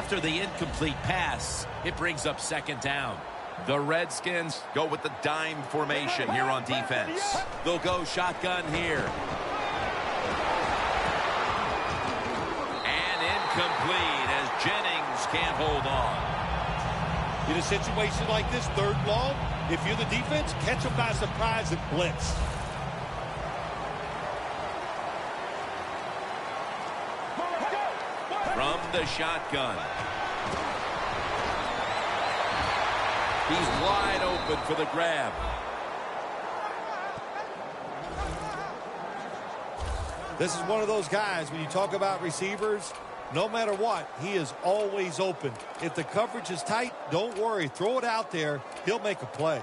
After the incomplete pass, it brings up second down. The Redskins go with the dime formation here on defense. They'll go shotgun here. And incomplete as Jennings can't hold on. In a situation like this, third and long, if you're the defense, catch them by surprise and blitz. From the shotgun. He's wide open for the grab. This is one of those guys, when you talk about receivers, no matter what, he is always open. If the coverage is tight, don't worry. Throw it out there. He'll make a play.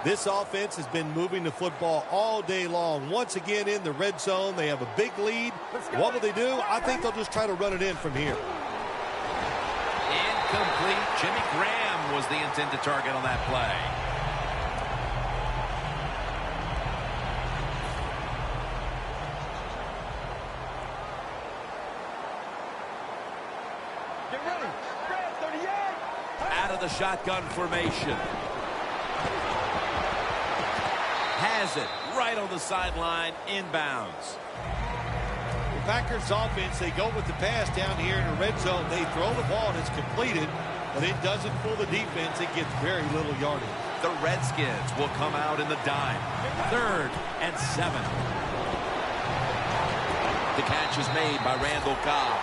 This offense has been moving the football all day long. Once again in the red zone, they have a big lead. What will they do? I think they'll just try to run it in from here. Incomplete. Jimmy Graham was the intended target on that play. Get ready. Grab 38. Out of the shotgun formation. Has it right on the sideline, inbounds. The Packers offense, they go with the pass down here in the red zone. They throw the ball and it's completed, but it doesn't fool the defense. It gets very little yardage. The Redskins will come out in the dime. 3rd and 7. The catch is made by Randall Cobb.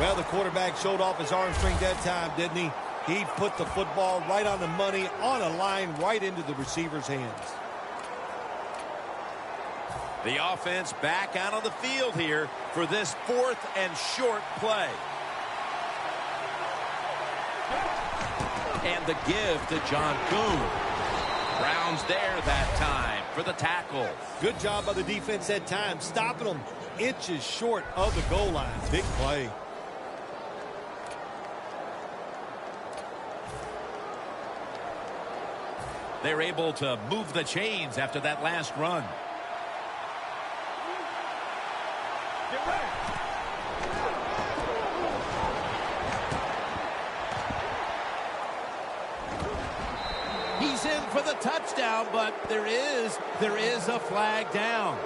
Well, the quarterback showed off his arm strength that time, didn't he? He put the football right on the money, on a line, right into the receiver's hands. The offense back out on the field here for this 4th and short play. And the give to John Kuhn. Browns there that time for the tackle. Good job by the defense that time, stopping them inches short of the goal line. Big play. They're able to move the chains after that last run. Get ready. He's in for the touchdown, but there is a flag down.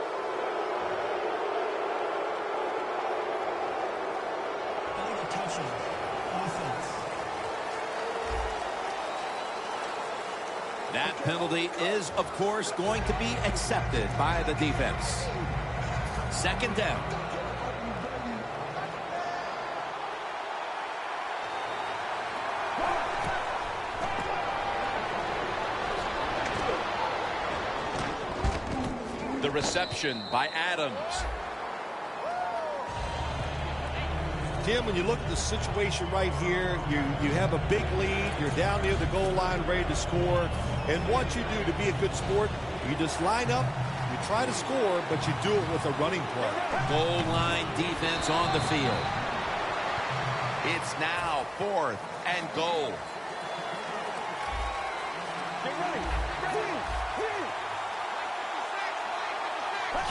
That penalty is, of course, going to be accepted by the defense. 2nd down. The reception by Adams. Tim, when you look at the situation right here, you have a big lead. You're down near the goal line ready to score. And what you do to be a good sport, you just line up, you try to score, but you do it with a running play. Goal line defense on the field. It's now 4th and goal. Get ready.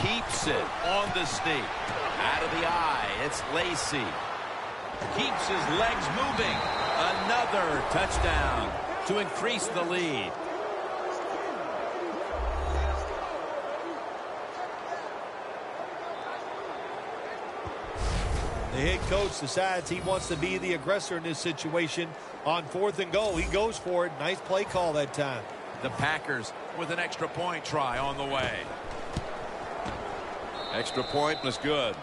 Keeps it on the sneak. Out of the eye, it's Lacy. Keeps his legs moving. Another touchdown to increase the lead. The head coach decides he wants to be the aggressor in this situation. On 4th and goal, he goes for it. Nice play call that time. The Packers with an extra point try on the way. Extra point was good.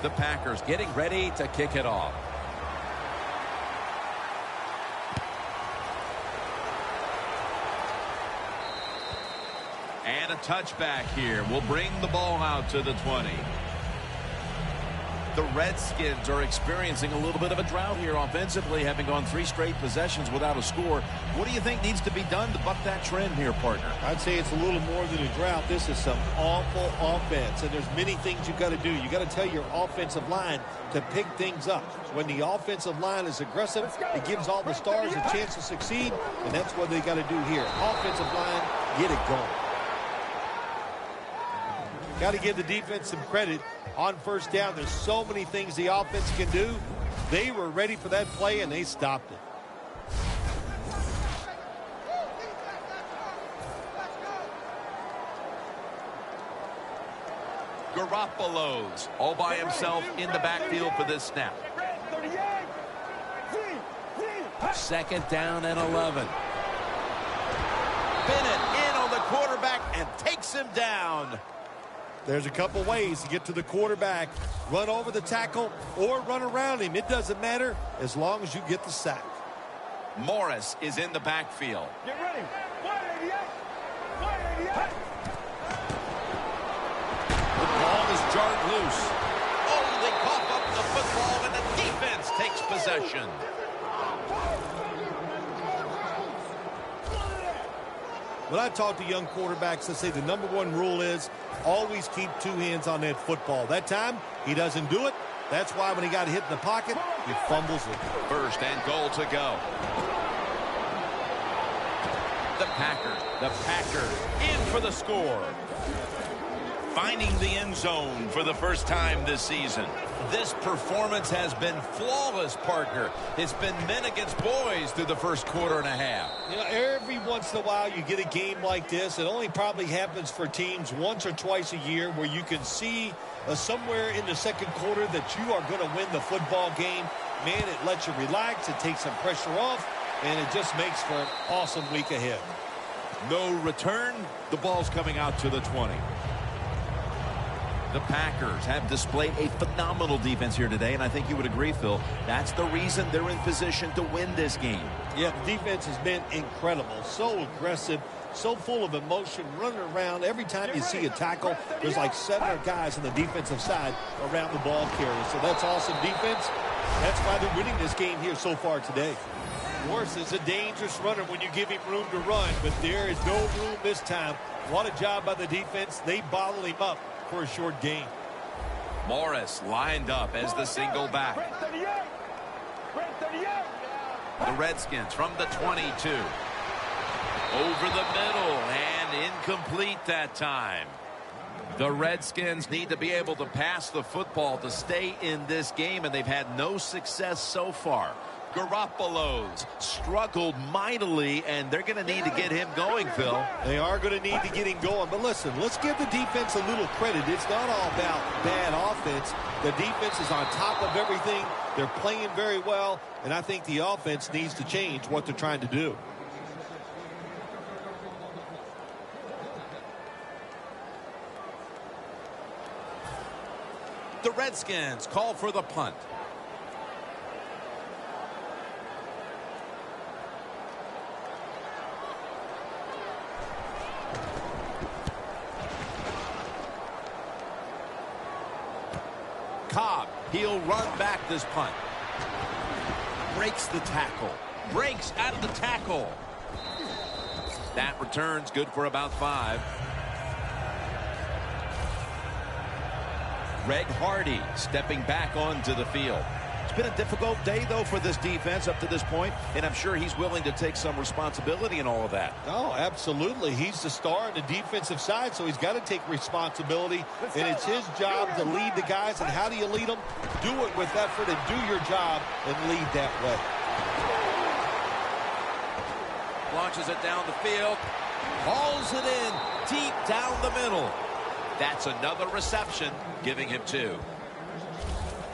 The Packers getting ready to kick it off. And a touchback here will bring the ball out to the 20. The Redskins are experiencing a little bit of a drought here offensively, having gone 3 straight possessions without a score. What do you think needs to be done to buck that trend here, partner? I'd say it's a little more than a drought. This is some awful offense, and there's many things you've got to do. You've got to tell your offensive line to pick things up. When the offensive line is aggressive, it gives all the stars a chance to succeed, and that's what they got to do here. Offensive line, get it going. Got to give the defense some credit on first down. There's so many things the offense can do. They were ready for that play, and they stopped it. Garoppolo's all by himself in the backfield for this snap. 2nd down and 11. Bennett in on the quarterback and takes him down. There's a couple ways to get to the quarterback. Run over the tackle or run around him. It doesn't matter as long as you get the sack. Morris is in the backfield. Get ready. 188. 188. The ball is jarred loose. Oh, they cough up the football and the defense takes possession. When I talk to young quarterbacks, I say the #1 rule is always keep 2 hands on that football. That time, he doesn't do it. That's why when he got hit in the pocket, he fumbles it. 1st and goal to go. The Packers in for the score. Finding the end zone for the first time this season. This performance has been flawless, partner. It's been men against boys through the first quarter and a half. You know, every once in a while you get a game like this. It only probably happens for teams once or twice a year where you can see somewhere in the 2nd quarter that you are going to win the football game. Man, it lets you relax. It takes some pressure off, and it just makes for an awesome week ahead. No return. The ball's coming out to the 20. The Packers have displayed a phenomenal defense here today, and I think you would agree, Phil. That's the reason they're in position to win this game. Yeah, the defense has been incredible. So aggressive, so full of emotion, running around. Every time you see a tackle, there's like 7 guys on the defensive side around the ball carrier. So that's awesome defense. That's why they're winning this game here so far today. Morris is a dangerous runner when you give him room to run, but there is no room this time. What a job by the defense. They bottled him up for a short gain. Morris lined up as the single back. The Redskins from the 22. Over the middle and incomplete that time. The Redskins need to be able to pass the football to stay in this game, and they've had no success so far. Garoppolo's struggled mightily, and they're going to need to get him going, Phil. They are going to need to get him going. But listen, let's give the defense a little credit. It's not all about bad offense. The defense is on top of everything. They're playing very well, and I think the offense needs to change what they're trying to do. The Redskins call for the punt. Cobb, he'll run back this punt. Breaks the tackle. Breaks out of the tackle. That return's good for about 5. Greg Hardy stepping back onto the field. It's been a difficult day, though, for this defense up to this point, and I'm sure he's willing to take some responsibility in all of that. Oh, absolutely. He's the star on the defensive side, so he's got to take responsibility, and it's his job to lead the guys. And how do you lead them? Do it with effort and do your job and lead that way. Launches it down the field. Hauls it in deep down the middle. That's another reception, giving him 2.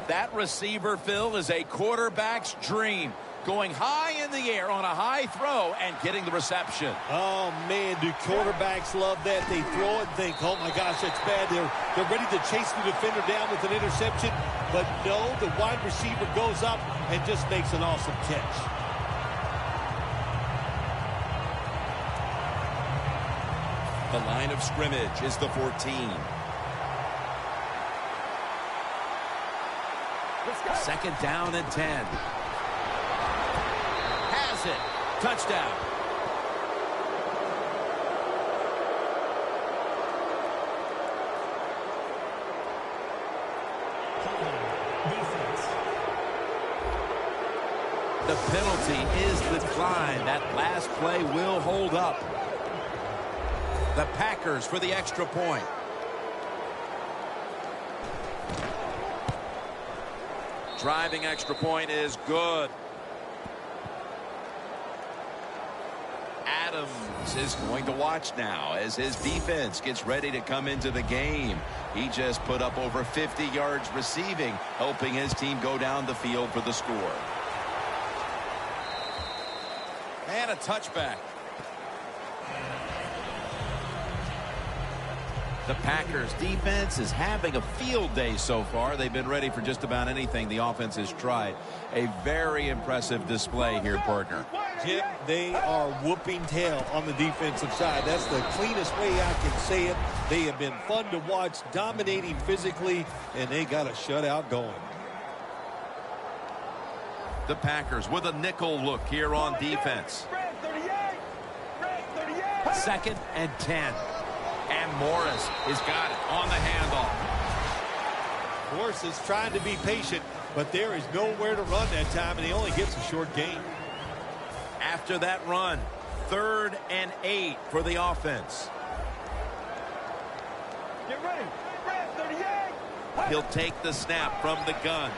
That receiver, Phil, is a quarterback's dream. Going high in the air on a high throw and getting the reception. Oh, man, do quarterbacks love that? They throw it and think, oh, my gosh, that's bad. They're ready to chase the defender down with an interception. But no, the wide receiver goes up and just makes an awesome catch. The line of scrimmage is the 14. Let's go. Second down and 10. Has it. Touchdown. The penalty is declined. That last play will hold up. The Packers for the extra point. Driving extra point is good. Adams is going to watch now as his defense gets ready to come into the game. He just put up over 50 yards receiving, helping his team go down the field for the score. And a touchback. The Packers defense is having a field day so far. They've been ready for just about anything the offense has tried. A very impressive display here, partner. Jim, they are whooping tail on the defensive side. That's the cleanest way I can say it. They have been fun to watch, dominating physically, and they got a shutout going. The Packers with a nickel look here on defense. Second and 10. And Morris has got it on the handoff. Morris is trying to be patient, but there is nowhere to run that time, and he only gets a short gain. After that run, 3rd and 8 for the offense. Get ready. Red 38. He'll take the snap from the gun.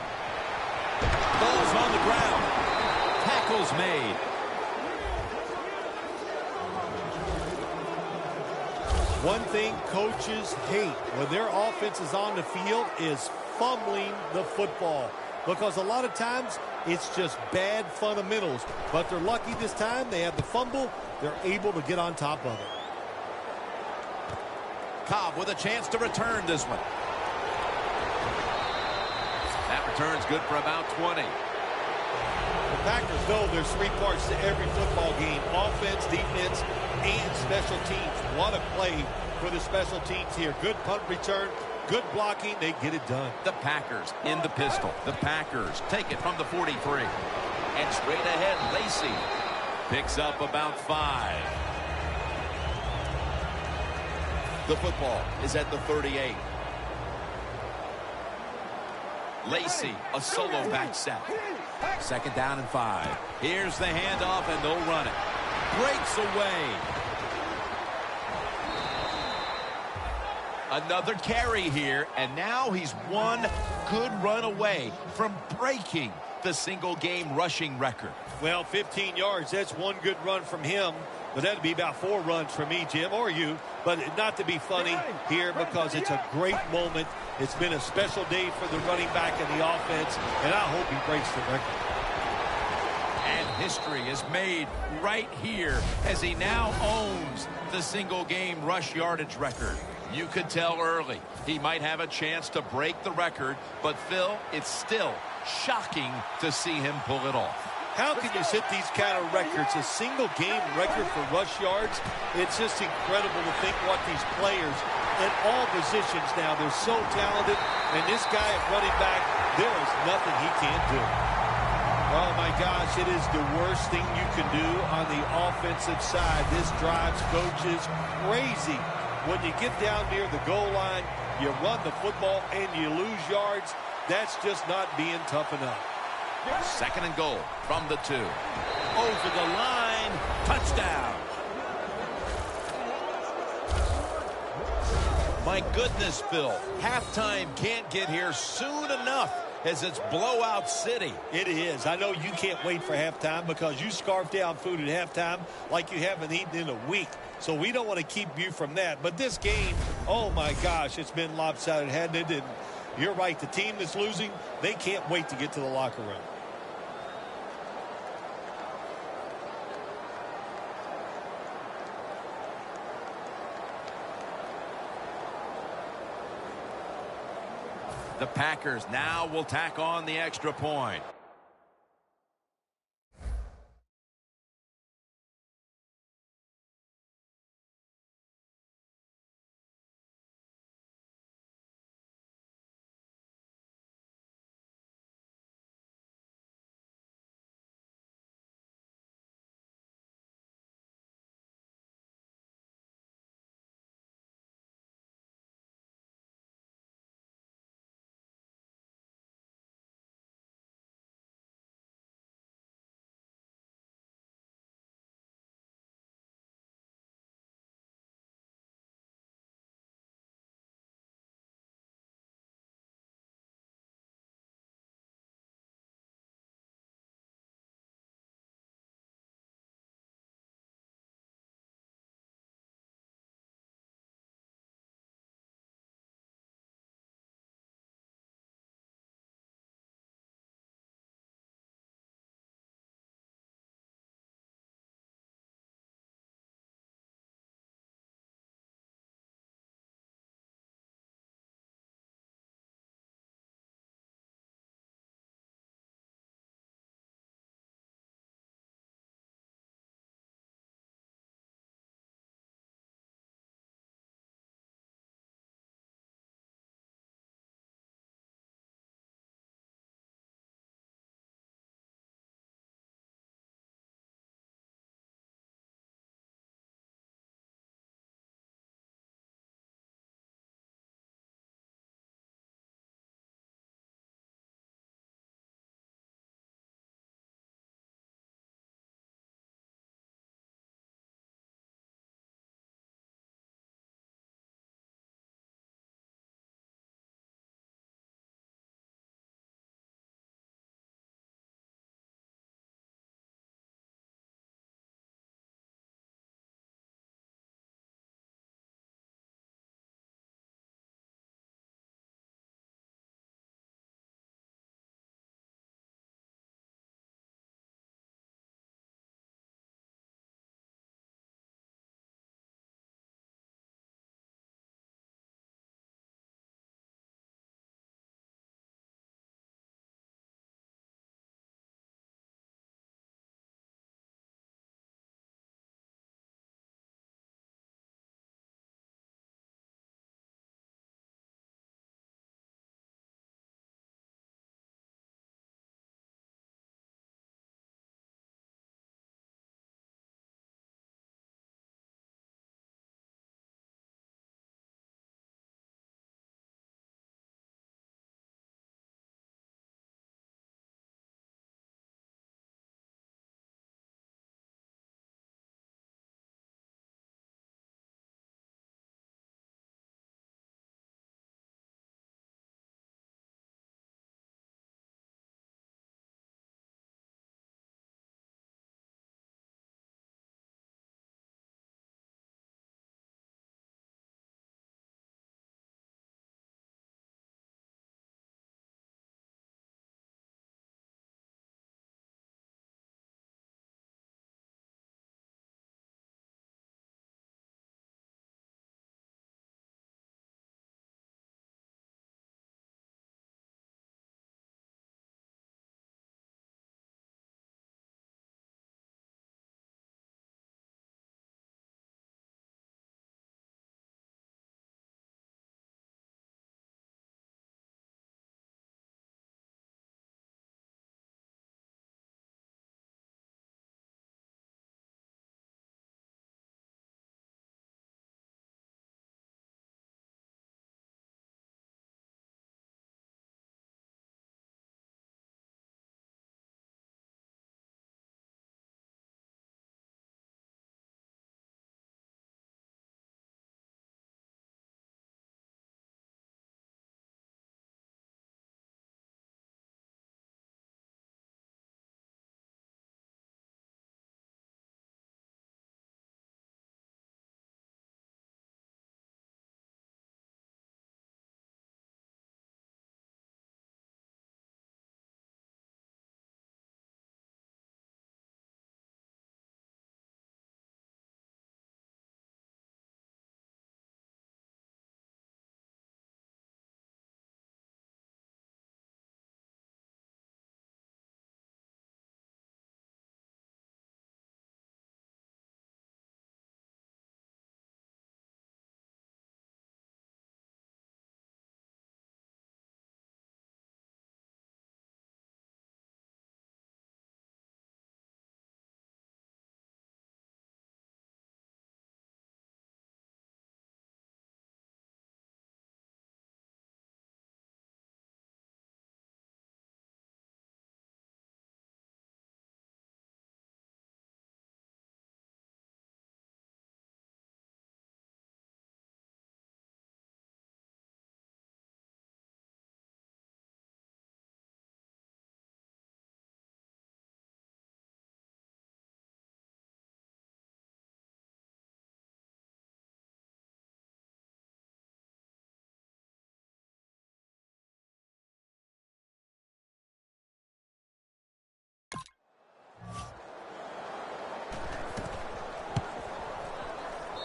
Ball's on the ground. Tackle's made. One thing coaches hate when their offense is on the field is fumbling the football, because a lot of times it's just bad fundamentals. But they're lucky this time. They have the fumble. They're able to get on top of it. Cobb with a chance to return this one. That return's good for about 20. The Packers know there's 3 parts to every football game: offense, defense, and special teams. What a play for the special teams here. Good punt return, good blocking. They get it done. The Packers in the pistol. The Packers take it from the 43. And straight ahead, Lacey picks up about 5. The football is at the 38. Lacey, a solo back set. Second down and 5. Here's the handoff, and they'll run it. Breaks away. Another carry here, and now he's one good run away from breaking the single-game rushing record. Well, 15 yards, that's one good run from him. But that'd be about 4 runs from me, Jim, or you. But not to be funny here, because it's a great moment. It's been a special day for the running back and the offense, and I hope he breaks the record. And history is made right here as he now owns the single-game rush yardage record. You could tell early he might have a chance to break the record, but Phil, it's still shocking to see him pull it off. How can you set these kind of records? A single-game record for rush yards? It's just incredible to think what these players in all positions now, they're so talented. And this guy at running back, there is nothing he can't do. Oh, my gosh, it is the worst thing you can do on the offensive side. This drives coaches crazy. When you get down near the goal line, you run the football and you lose yards. That's just not being tough enough. Second and goal from the 2. Over the line. Touchdown. My goodness, Phil. Halftime can't get here soon enough as it's blowout city. It is. I know you can't wait for halftime because you scarf down food at halftime like you haven't eaten in a week. So we don't want to keep you from that. But this game, oh my gosh, it's been lopsided, hasn't it? And you're right. The team that's losing, they can't wait to get to the locker room. The Packers now will tack on the extra point.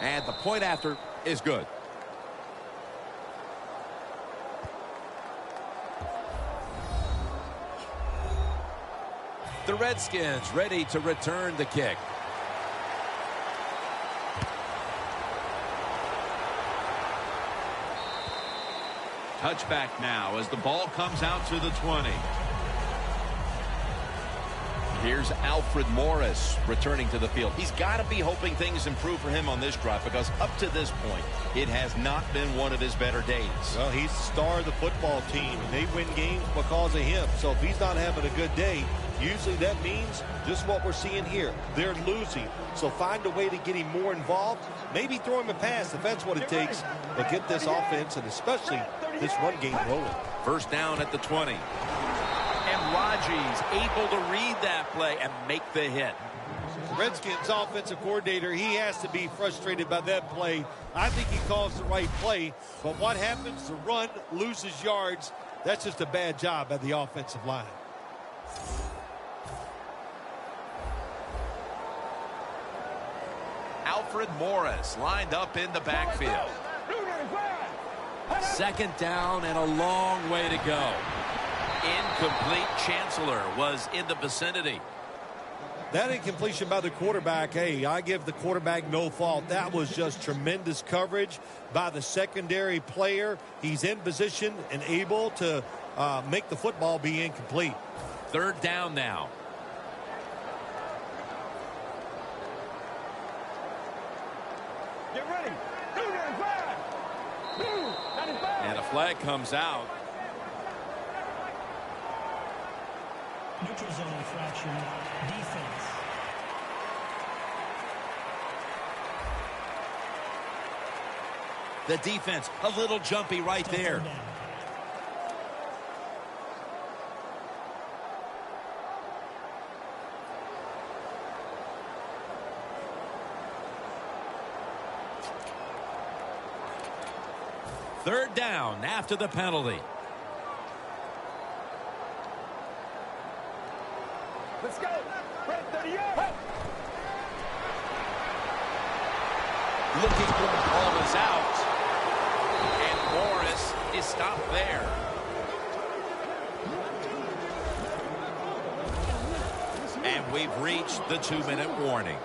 And the point after is good. The Redskins ready to return the kick. Touchback now as the ball comes out to the 20. Here's Alfred Morris returning to the field. He's got to be hoping things improve for him on this drive, because up to this point, it has not been one of his better days. Well, he's the star of the football team, and they win games because of him. So if he's not having a good day, usually that means just what we're seeing here. They're losing. So find a way to get him more involved. Maybe throw him a pass if that's what it takes. But get this offense and especially this run game rolling. First down at the 20. And Raji's able to read that play and make the hit. Redskins offensive coordinator, he has to be frustrated by that play. I think he calls the right play. But what happens? The run loses yards. That's just a bad job by the offensive line. Alfred Morris lined up in the backfield. Second down and a long way to go. Incomplete. Chancellor was in the vicinity. That incompletion by the quarterback, hey, I give the quarterback no fault. That was just tremendous coverage by the secondary player. He's in position and able to make the football be incomplete. Third down now. Get ready. 295. 295. And a flag comes out. Neutral zone infraction, defense. The defense, a little jumpy right there. Third down after the penalty. Let's go. Red 38. Looking for the ball is out. And Morris is stopped there. And we've reached the 2-minute warning.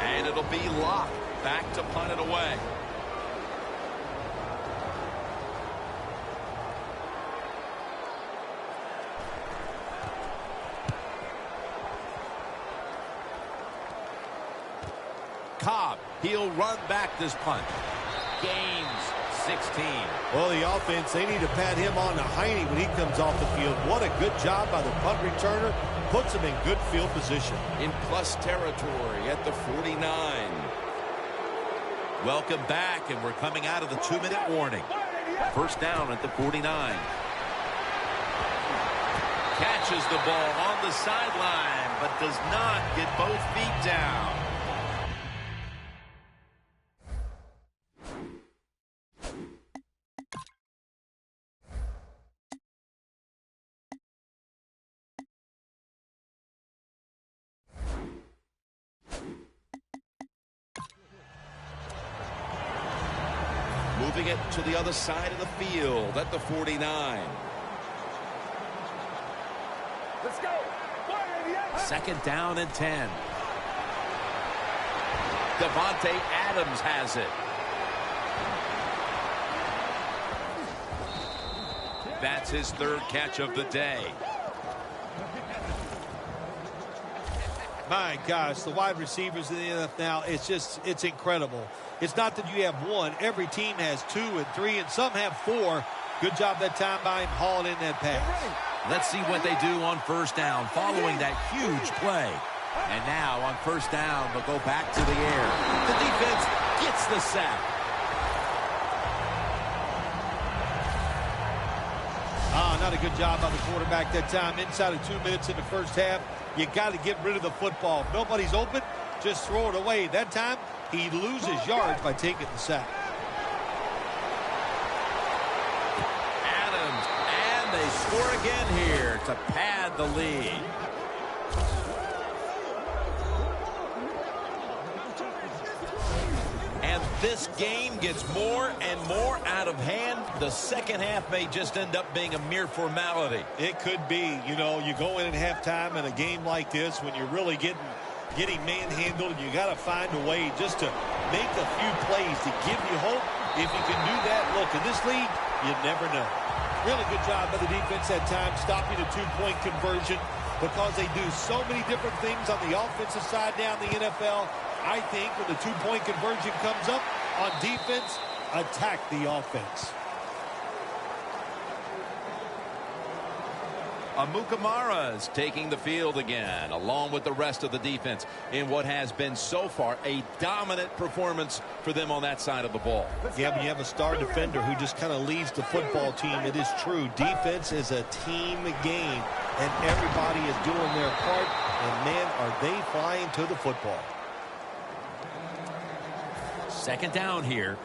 And it'll be locked. Back to punt it away. Cobb, he'll run back this punt. Gains 16. Well, the offense, they need to pat him on the hiney when he comes off the field. What a good job by the punt returner. Puts him in good field position. In plus territory at the 49. Welcome back, and we're coming out of the 2-minute warning. First down at the 49. Catches the ball on the sideline, but does not get both feet down. Moving it to the other side of the field at the 49. Let's go. Second down and 10. Devontae Adams has it. That's his third catch of the day. My gosh, the wide receivers in the NFL now, it's incredible. It's not that you have one. Every team has 2 and 3, and some have 4. Good job that time by him hauling in that pass. Let's see what they do on first down following that huge play. And now on first down, they'll go back to the air. The defense gets the sack. Not a good job by the quarterback that time. Inside of 2 minutes in the first half, you got to get rid of the football. If nobody's open, just throw it away. That time, he loses yards by taking the sack. Adams, and they score again here to pad the lead. this game gets more and more out of hand, the second half may just end up being a mere formality. It could be. You know, you go in at halftime in a game like this when you're really getting manhandled, and you got to find a way just to make a few plays to give you hope. If you can do that, look, in this league, you never know. Really good job by the defense at times stopping a two-point conversion, because they do so many different things on the offensive side down the NFL. I think when the two-point conversion comes up on defense, attack the offense. Amukamara is taking the field again, along with the rest of the defense, in what has been so far a dominant performance for them on that side of the ball. Yeah, when you have a star defender who just kind of leads the football team, it is true. Defense is a team game, and everybody is doing their part, and man, are they flying to the football. Second down here.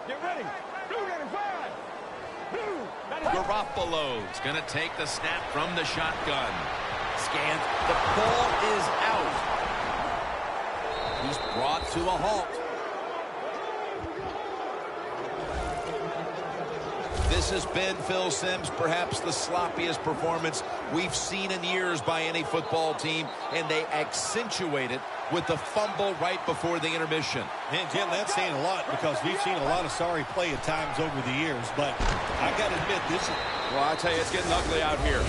Get ready. Blue 95. Blue 95. Garoppolo's going to take the snap from the shotgun. Scans. The ball is out. He's brought to a halt. This has been, Phil Simms, perhaps the sloppiest performance we've seen in years by any football team, and they accentuate it with the fumble right before the intermission. And Jim, that's saying a lot, because we've seen a lot of sorry play at times over the years, but I got to admit, this is... Well, I tell you, it's getting ugly out here.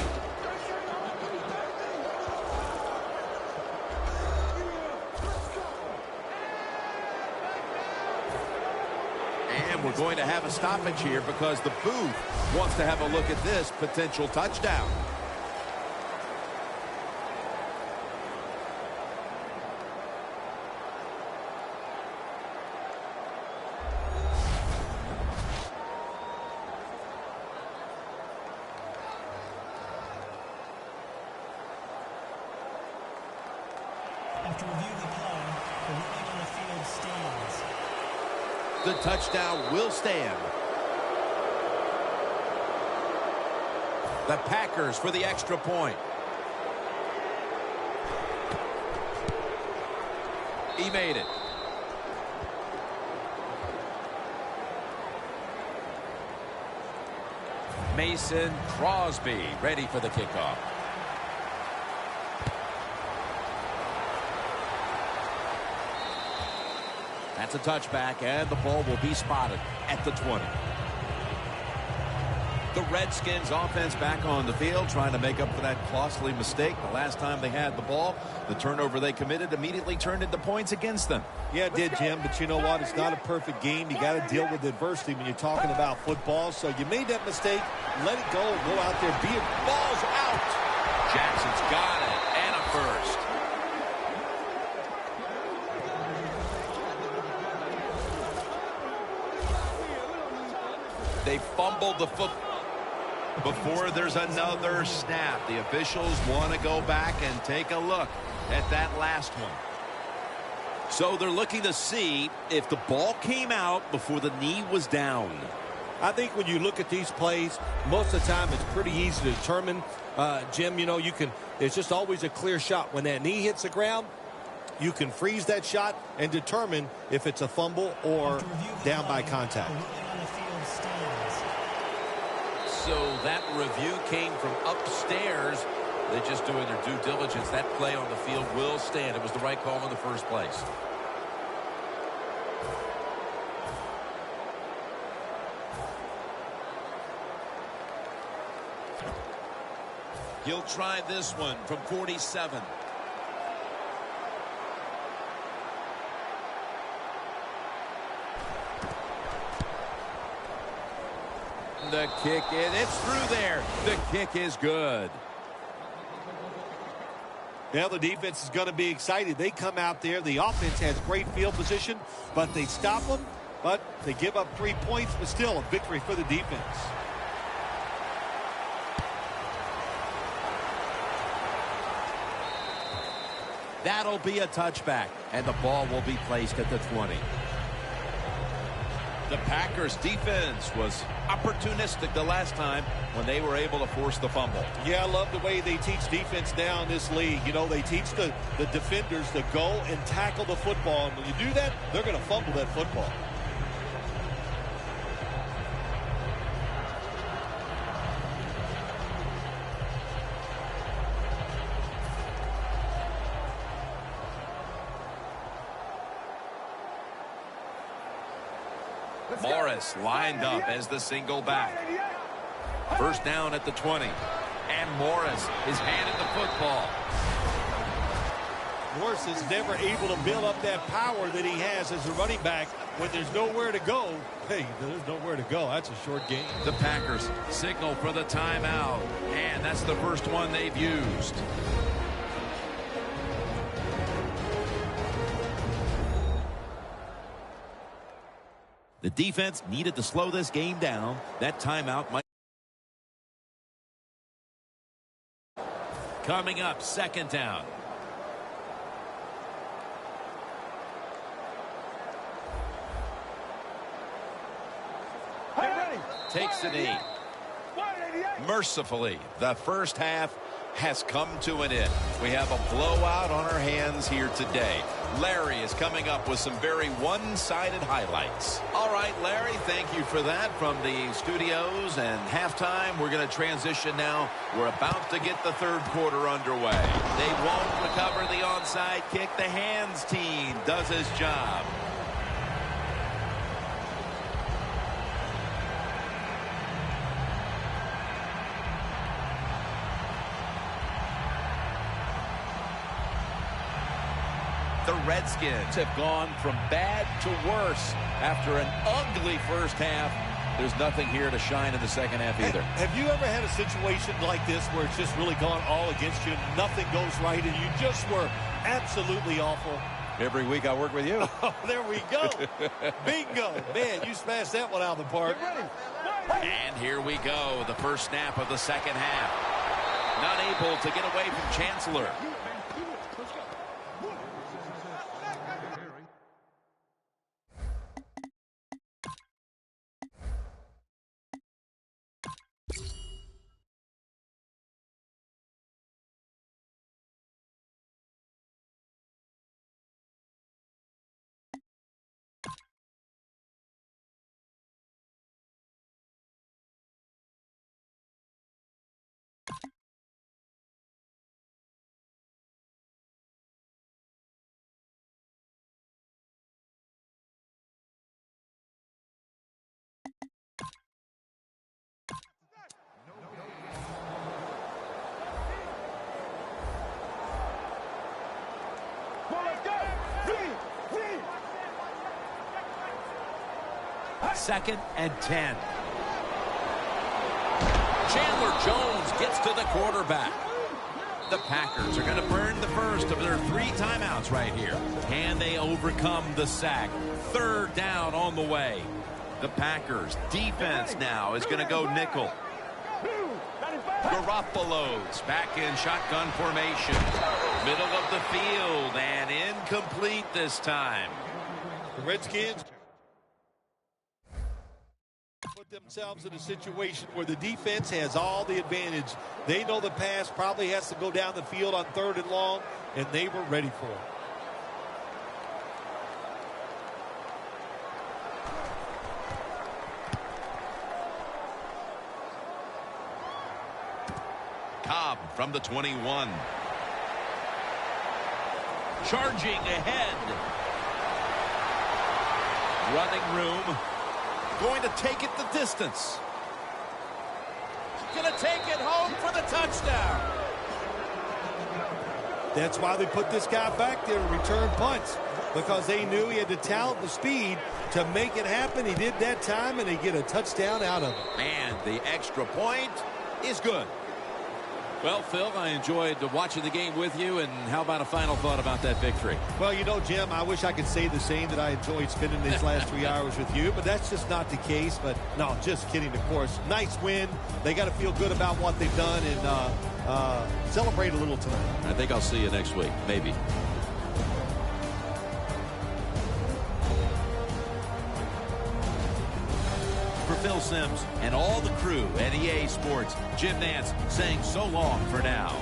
And we're going to have a stoppage here because the booth wants to have a look at this potential touchdown. After reviewing the play, the ruling on the field stands. The touchdown will stand. The Packers for the extra point. He made it. Mason Crosby ready for the kickoff. That's a touchback, and the ball will be spotted at the 20. The Redskins offense back on the field, trying to make up for that costly mistake. The last time they had the ball, the turnover they committed immediately turned into points against them. Yeah, it did, Jim, but you know what? It's not a perfect game. You got to deal with adversity when you're talking about football. So you made that mistake. Let it go. Go out there. Be it. Ball's out. Jackson's got it, and a first. They fumbled the foot before there's another snap. The officials want to go back and take a look at that last one. So they're looking to see if the ball came out before the knee was down. I think when you look at these plays, most of the time it's pretty easy to determine. Jim, you know, it's just always a clear shot. When that knee hits the ground, you can freeze that shot and determine if it's a fumble or down by contact. So that review came from upstairs. They're just doing their due diligence. That play on the field will stand. It was the right call in the first place. He'll try this one from 47. The kick in. It's through there. The kick is good. Now the defense is going to be excited. They come out there. The offense has great field position, but they stop them. But they give up 3 points, but still a victory for the defense. That'll be a touchback, and the ball will be placed at the 20. The Packers defense was opportunistic the last time when they were able to force the fumble. Yeah, I love the way they teach defense now in this league. You know, they teach the defenders to go and tackle the football. And when you do that, they're going to fumble that football. Morris lined up as the single back. First down at the 20. And Morris is handed the football. Morris is never able to build up that power that he has as a running back. When there's nowhere to go, hey, there's nowhere to go. That's a short game. The Packers signal for the timeout. And that's the first one they've used. The defense needed to slow this game down. That timeout might. Coming up, second down. Takes the knee. Mercifully, the first half has come to an end. We have a blowout on our hands here today. Larry is coming up with some very one-sided highlights. All right, Larry, thank you for that from the studios and halftime. We're going to transition now. We're about to get the third quarter underway. They won't recover the onside kick. The hands team does his job. The Redskins have gone from bad to worse after an ugly first half. There's nothing here to shine in the second half either. Have you ever had a situation like this where it's just really gone all against you, nothing goes right, and you just were absolutely awful? Every week I work with you. Oh, there we go. Bingo. Man, you smashed that one out of the park. And here we go. The first snap of the second half. Not able to get away from Chancellor. Second and 10. Chandler Jones gets to the quarterback. The Packers are going to burn the first of their 3 timeouts right here. And they overcome the sack. Third down on the way. The Packers defense now is going to go nickel. Garoppolo's back in shotgun formation. Middle of the field and incomplete this time. The Redskins put themselves in a situation where the defense has all the advantage. They know the pass probably has to go down the field on 3rd and long, and they were ready for it. Cobb from the 21. Charging ahead. Running room. Going to take it the distance. Going to take it home for the touchdown. That's why they put this guy back there to return punts, because they knew he had the talent and the speed to make it happen. He did that time, and they get a touchdown out of it. And the extra point is good. Well, Phil, I enjoyed watching the game with you, and how about a final thought about that victory? Well, you know, Jim, I wish I could say the same, that I enjoyed spending these last 3 hours with you, but that's just not the case. But, no, just kidding, of course. Nice win. They got to feel good about what they've done and celebrate a little tonight. I think I'll see you next week, maybe. Phil Simms and all the crew at EA Sports, Jim Nantz saying so long for now.